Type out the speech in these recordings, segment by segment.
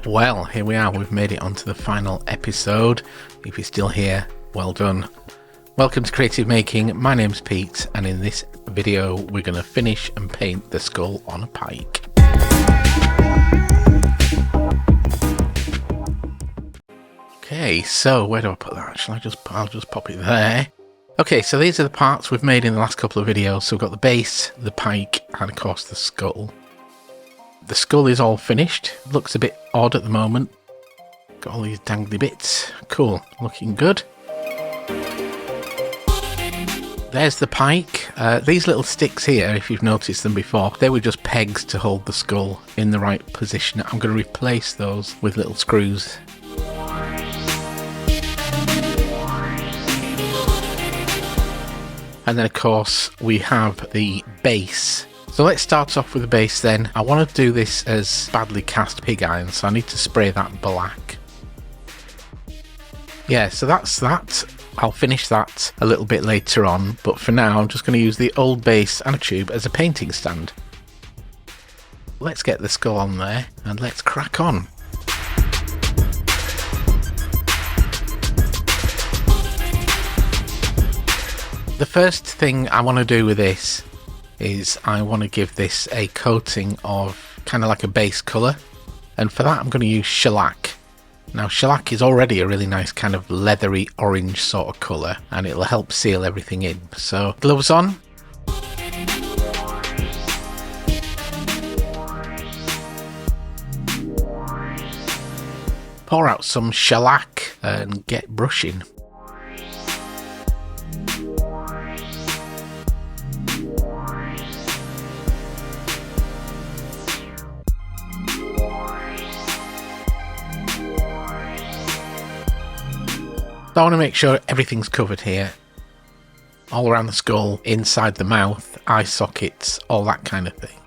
Well, here we are, we've made it onto the final episode. If you're still here, well done. Welcome to Creative Making, my name's Pete, and in this video we're going to finish and paint the skull on a pike. Okay, so where do I put that? I'll just pop it there. Okay, so these are the parts we've made in the last couple of videos. So we've got the base, the pike, and of course the skull. The skull is all finished. Looks a bit odd at the moment. Got all these dangly bits. Cool, looking good. There's the pike. These little sticks here, if you've noticed them before, they were just pegs to hold the skull in the right position. I'm going to replace those with little screws. And then of course we have the base. So let's start off with the base then. I want to do this as badly cast pig iron, so I need to spray that black. Yeah, so that's that. I'll finish that a little bit later on, but for now I'm just going to use the old base and a tube as a painting stand. Let's get the skull on there and let's crack on. The first thing I want to do with this is I want to give this a coating of kind of like a base colour, and for that I'm going to use shellac. Now shellac is already a really nice kind of leathery orange sort of colour, and it'll help seal everything in. So gloves on. Pour out some shellac and get brushing. So I want to make sure everything's covered here, all around the skull, inside the mouth, eye sockets, all that kind of thing.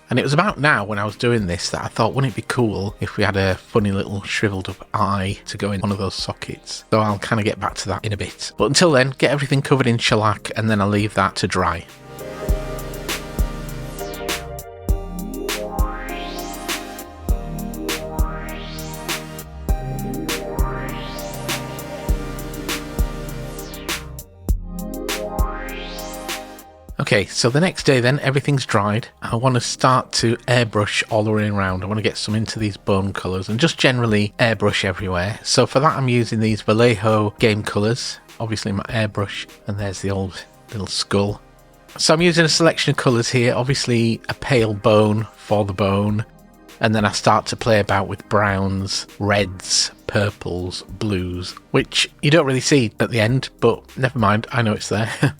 And it was about now when I was doing this that I thought, wouldn't it be cool if we had a funny little shriveled up eye to go in one of those sockets? So I'll kind of get back to that in a bit. But until then, get everything covered in shellac and then I'll leave that to dry. Okay, so the next day then, everything's dried. I want to start to airbrush all the way around. I want to get some into these bone colours and just generally airbrush everywhere. So for that I'm using these Vallejo game colours, obviously my airbrush, and there's the old little skull. So I'm using a selection of colours here, obviously a pale bone for the bone, and then I start to play about with browns, reds, purples, blues, which you don't really see at the end, but never mind, I know it's there.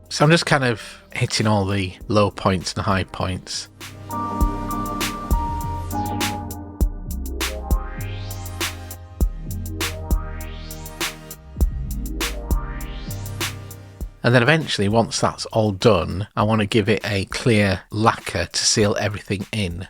So I'm just kind of hitting all the low points and high points. And then eventually, once that's all done, I want to give it a clear lacquer to seal everything in.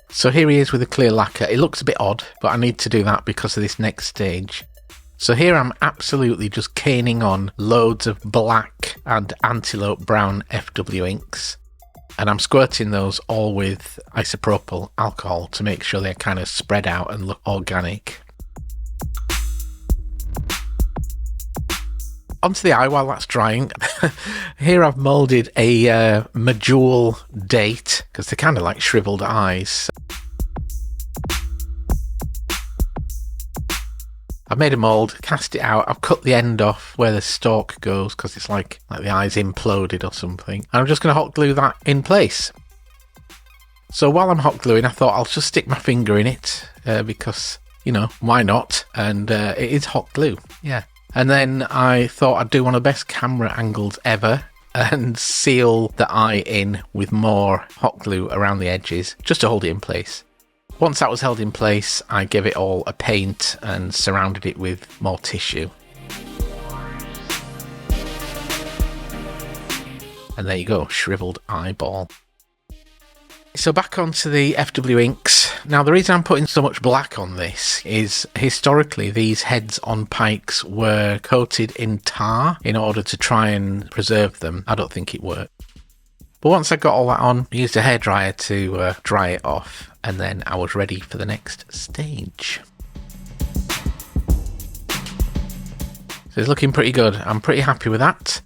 So here he is with a clear lacquer. It looks a bit odd, but I need to do that because of this next stage. So here I'm absolutely just caning on loads of black and antelope brown FW inks. And I'm squirting those all with isopropyl alcohol to make sure they're kind of spread out and look organic. Onto the eye while that's drying. Here I've moulded a medjool date, because they're kind of like shriveled eyes. I've made a mould, cast it out, I've cut the end off where the stalk goes because it's like the eye's imploded or something. And I'm just going to hot glue that in place. So while I'm hot gluing, I thought I'll just stick my finger in it because, you know, why not? And it is hot glue, yeah. And then I thought I'd do one of the best camera angles ever and seal the eye in with more hot glue around the edges just to hold it in place. Once that was held in place, I gave it all a paint and surrounded it with more tissue. And there you go, shriveled eyeball. So back onto the FW inks. Now, the reason I'm putting so much black on this is historically these heads on pikes were coated in tar in order to try and preserve them. I don't think it worked. But once I got all that on, I used a hairdryer to dry it off, and then I was ready for the next stage. So it's looking pretty good. I'm pretty happy with that.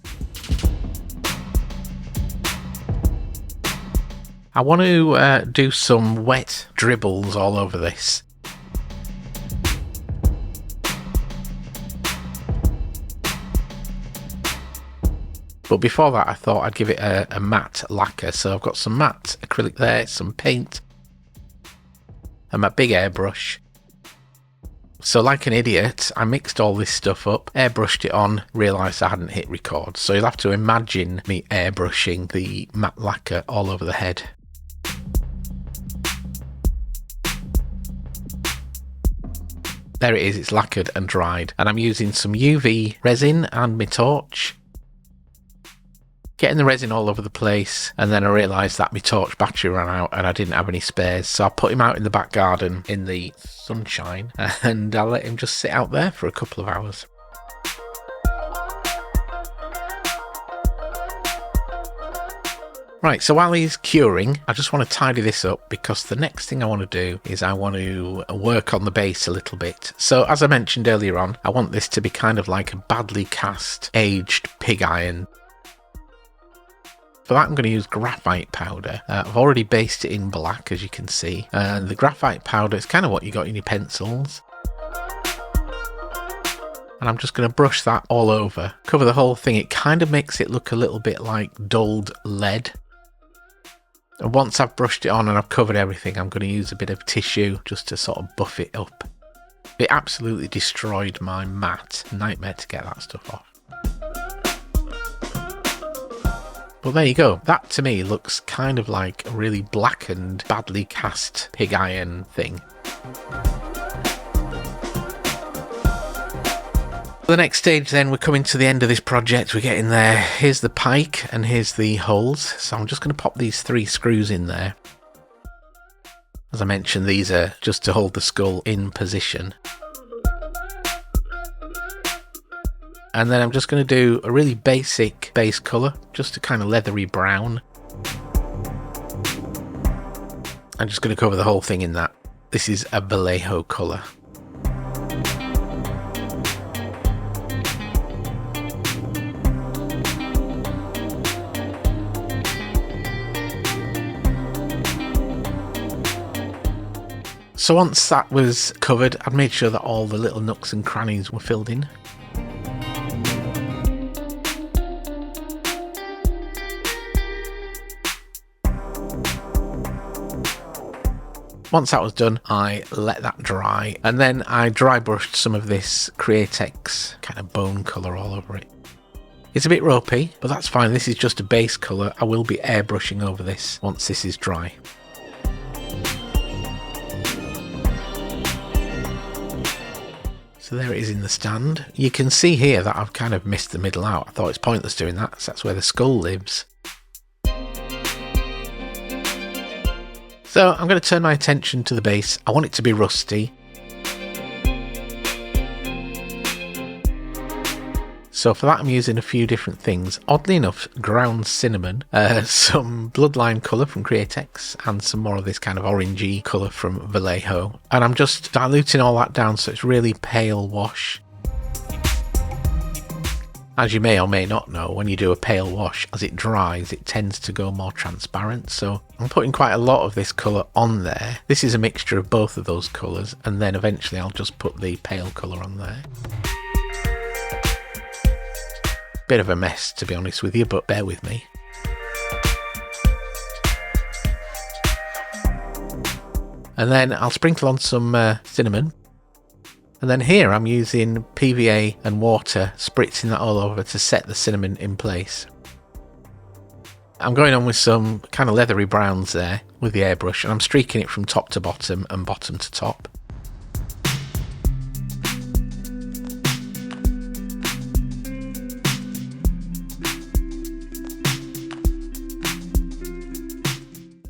I want to do some wet dribbles all over this. But before that, I thought I'd give it a matte lacquer. So I've got some matte acrylic there, some paint, and my big airbrush. So like an idiot, I mixed all this stuff up, airbrushed it on, realised I hadn't hit record. So you'll have to imagine me airbrushing the matte lacquer all over the head. There it is, it's lacquered and dried. And I'm using some UV resin and my torch. Getting the resin all over the place, and then I realised that my torch battery ran out and I didn't have any spares, so I put him out in the back garden in the sunshine and I let him just sit out there for a couple of hours. Right, so while he's curing, I just want to tidy this up because the next thing I want to do is I want to work on the base a little bit. So as I mentioned earlier on, I want this to be kind of like a badly cast, aged pig iron. For that I'm going to use graphite powder. I've already based it in black, as you can see. And the graphite powder is kind of what you got in your pencils. And I'm just going to brush that all over. Cover the whole thing. It kind of makes it look a little bit like dulled lead. And once I've brushed it on and I've covered everything, I'm going to use a bit of tissue just to sort of buff it up. It absolutely destroyed my mat. Nightmare to get that stuff off. Well, there you go. That to me looks kind of like a really blackened, badly cast pig iron thing. The next stage then, we're coming to the end of this project, we're getting there. Here's the pike and here's the holes. So I'm just going to pop these 3 screws in there. As I mentioned, these are just to hold the skull in position. And then I'm just going to do a really basic base colour, just a kind of leathery brown. I'm just going to cover the whole thing in that. This is a Vallejo colour. So once that was covered, I'd made sure that all the little nooks and crannies were filled in. Once that was done, I let that dry, and then I dry brushed some of this Createx kind of bone colour all over it. It's a bit ropey, but that's fine. This is just a base colour. I will be airbrushing over this once this is dry. So there it is in the stand. You can see here that I've kind of missed the middle out. I thought it's pointless doing that, so that's where the skull lives. So I'm going to turn my attention to the base. I want it to be rusty. So for that I'm using a few different things. Oddly enough, ground cinnamon, some bloodline colour from Createx, and some more of this kind of orangey colour from Vallejo. And I'm just diluting all that down so it's really pale wash. As you may or may not know, when you do a pale wash, as it dries, it tends to go more transparent. So I'm putting quite a lot of this colour on there. This is a mixture of both of those colours, and then eventually I'll just put the pale colour on there. Bit of a mess, to be honest with you, but bear with me. And then I'll sprinkle on some cinnamon. And then here I'm using PVA and water, spritzing that all over to set the cinnamon in place. I'm going on with some kind of leathery browns there with the airbrush, and I'm streaking it from top to bottom and bottom to top.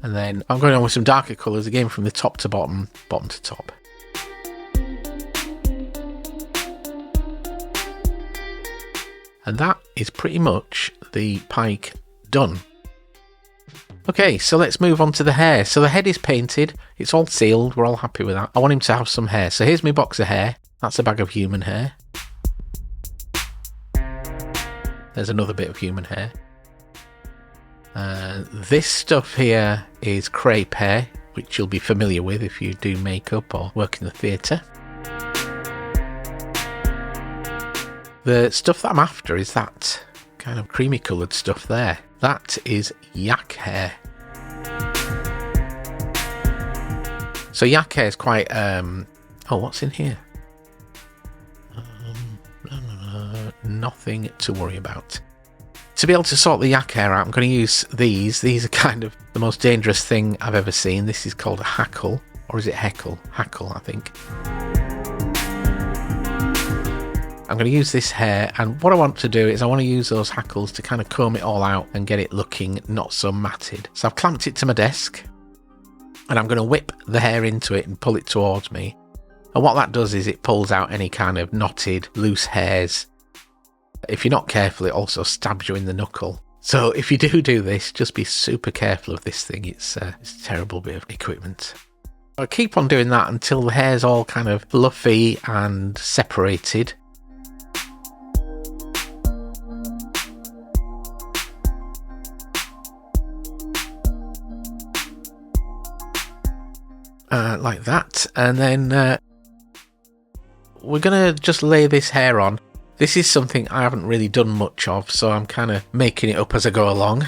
And And then I'm going on with some darker colours, again from the top to bottom, bottom to top. And that is pretty much the pike done. Okay, so let's move on to the hair. So the head is painted, it's all sealed, we're all happy with that. I want him to have some hair. So here's my box of hair. That's a bag of human hair. There's another bit of human hair. This stuff here is crepe hair, which you'll be familiar with if you do makeup or work in the theatre. The stuff that I'm after is that kind of creamy coloured stuff there. That is yak hair. So yak hair is quite... oh, what's in here? Nothing to worry about. To be able to sort the yak hair out, I'm going to use these. These are kind of the most dangerous thing I've ever seen. This is called a hackle. Or is it heckle? Hackle, I think. I'm going to use this hair, and what I want to do is I want to use those hackles to kind of comb it all out and get it looking not so matted. So I've clamped it to my desk, and I'm going to whip the hair into it and pull it towards me. And what that does is it pulls out any kind of knotted, loose hairs. If you're not careful, it also stabs you in the knuckle. So if you do this, just be super careful of this thing. It's a terrible bit of equipment. I'll keep on doing that until the hair's all kind of fluffy and separated. Like that, and then we're gonna just lay this hair on. This is something I haven't really done much of, so I'm kind of making it up as I go along.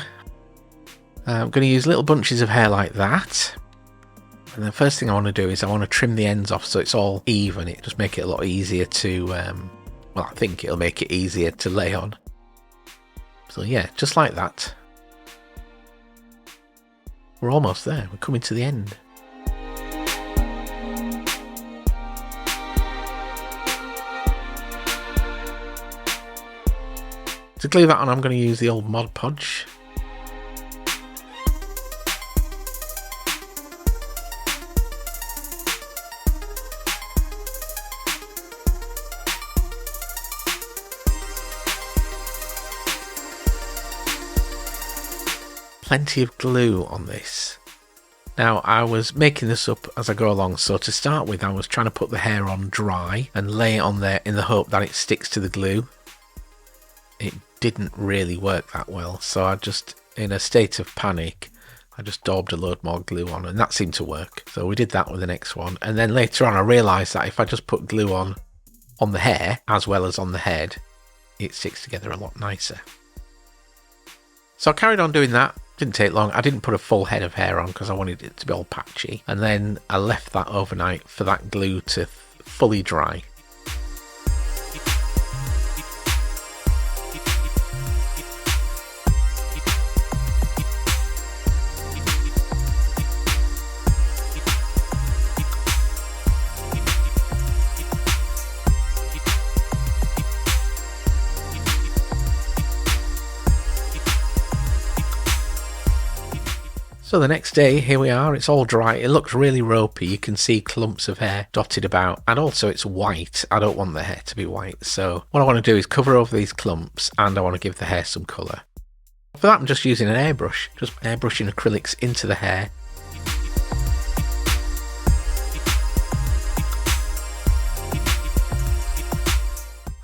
I'm going to use little bunches of hair like that, and the first thing I want to do is I want to trim the ends off so it's all even. It just make it a lot easier to well, I think it'll make it easier to lay on. So yeah, just like that. We're almost there, we're coming to the end. To glue that on, I'm going to use the old Mod Podge. Plenty of glue on this. Now, I was making this up as I go along, so to start with I was trying to put the hair on dry and lay it on there in the hope that it sticks to the glue. It didn't really work that well, so I just, in a state of panic, I just daubed a load more glue on, and that seemed to work. So we did that with the next one, and then later on I realised that if I just put glue on the hair as well as on the head, it sticks together a lot nicer. So I carried on doing that. Didn't take long. I didn't put a full head of hair on because I wanted it to be all patchy, and then I left that overnight for that glue to fully dry. So the next day, here we are, it's all dry, it looks really ropey, you can see clumps of hair dotted about, and also it's white. I don't want the hair to be white, so what I want to do is cover over these clumps, and I want to give the hair some colour. For that I'm just using an airbrush, just airbrushing acrylics into the hair.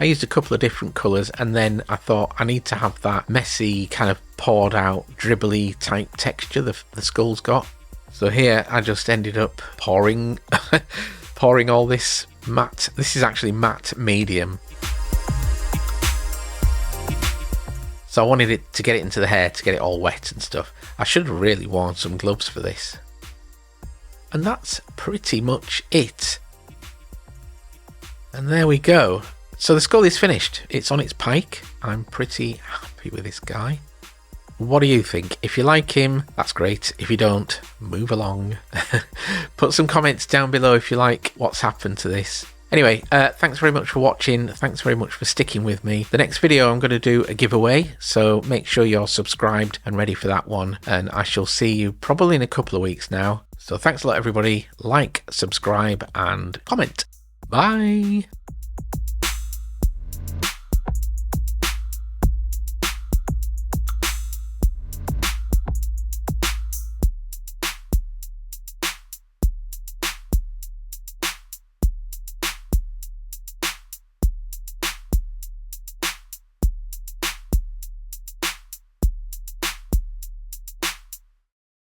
I used a couple of different colours, and then I thought I need to have that messy kind of poured out dribbly type texture the skull's got. So here I just ended up pouring pouring all this matte. This is actually matte medium. So I wanted it to get it into the hair to get it all wet and stuff. I should have really worn some gloves for this. And that's pretty much it. And there we go. So the skull is finished. It's on its pike. I'm pretty happy with this guy. What do you think? If you like him, that's great. If you don't, move along. Put some comments down below if you like what's happened to this. Anyway, thanks very much for watching. Thanks very much for sticking with me. The next video I'm going to do a giveaway, so make sure you're subscribed and ready for that one. And I shall see you probably in a couple of weeks now. So thanks a lot, everybody. Like, subscribe, and comment. Bye.